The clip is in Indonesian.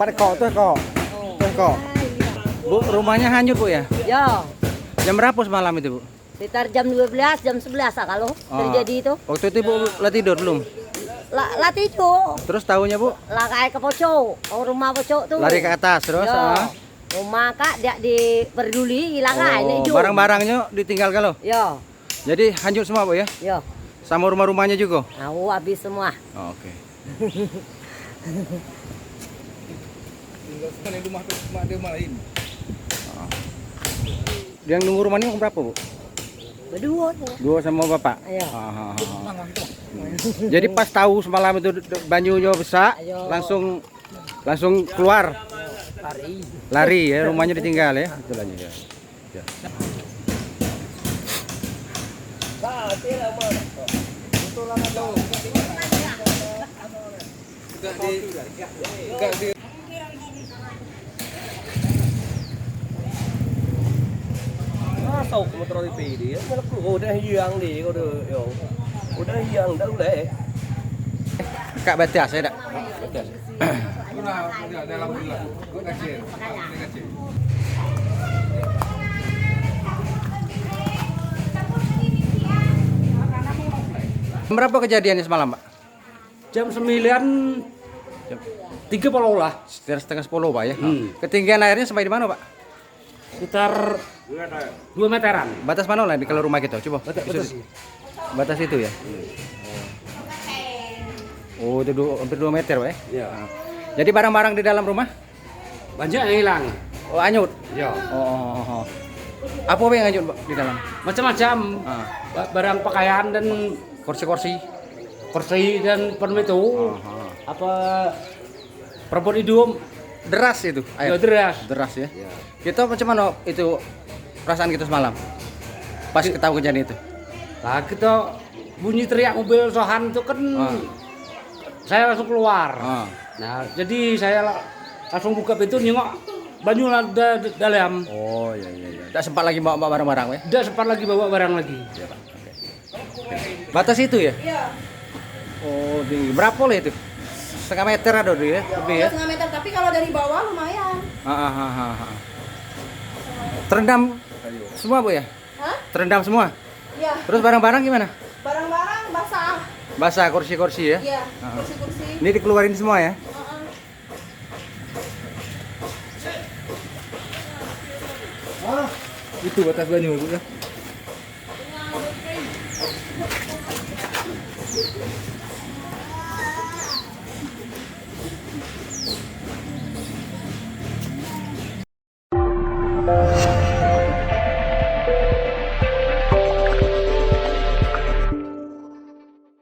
Pada kok tuh kok. Tuh kok. Bu, rumahnya hanyut Bu ya? Ya, Jam berapa semalam itu Bu? sekitar jam 12, jam 11 lah kalau terjadi itu. Waktu itu Bu lah tidur belum? Lah tidur, Terus tahunya Bu? lah kayak ke pocok, rumah pocok tuh. Lari ke atas terus? Ya. Rumah kak dia diperduli hilang ini itu. Barang-barangnya ditinggal kalau? Ya, Jadi hanyut semua Bu ya? ya. Sama rumah-rumahnya juga? Tahu habis semua. Oh, oke. Yang nunggu rumahnya berapa Bu? Berdua tuh. Dua sama bapak? Iya. Jadi pas tahu semalam itu banyunya besar, Ayo. langsung keluar. Lari. Lari ya, rumahnya ditinggal ya. Betul aja ya. Ya. Sâu motor TV dia, udah hilang di, udah hilang dah udah. Kak batas saya dak. Berapa kejadiannya semalam, Pak? Jam 9.30 lah. Sekitar setengah 10, Pak ya. Ketinggian airnya sampai di mana, Pak? Sekitar 2 meteran. Batas mana lah di kalau rumah kita? Coba. Batas. Batas itu ya. Oh, itu hampir 2 meter, Pak ya. Ya. Jadi barang-barang di dalam rumah? Banyak yang hilang. Oh, hanyut. Ya. Oh. Apa yang hanyut, Pak, di dalam? Macam-macam. Ah. Barang pakaian dan Kursi-kursi. kursi dan permen itu. Aha. Apa perabot hidup. Deras itu Ya air. deras. Deras ya. Kita macam mana itu perasaan kita semalam? Pas ketahui kejadian itu. Lah kita bunyi teriak mobil Sohan itu kan saya langsung keluar. Ah. Nah, jadi saya langsung buka pintu nengok banyu dalam. Oh iya. Tidak sempat lagi bawa barang-barang ya. Tidak sempat lagi bawa barang lagi. Iya, Pak. Oke. Batas itu ya? Iya. Oh, tinggi. Berapa lah itu? Setengah meter ada dulu ya? Lebih ya? Setengah meter, tapi kalau dari bawah lumayan. Terendam semua Bu ya? Hah? Terendam semua? Iya. Terus barang-barang gimana? Barang-barang basah. Basah kursi-kursi ya? Iya. Kursi-kursi. Ini dikeluarin semua ya? Itu batas banyu Bu ya?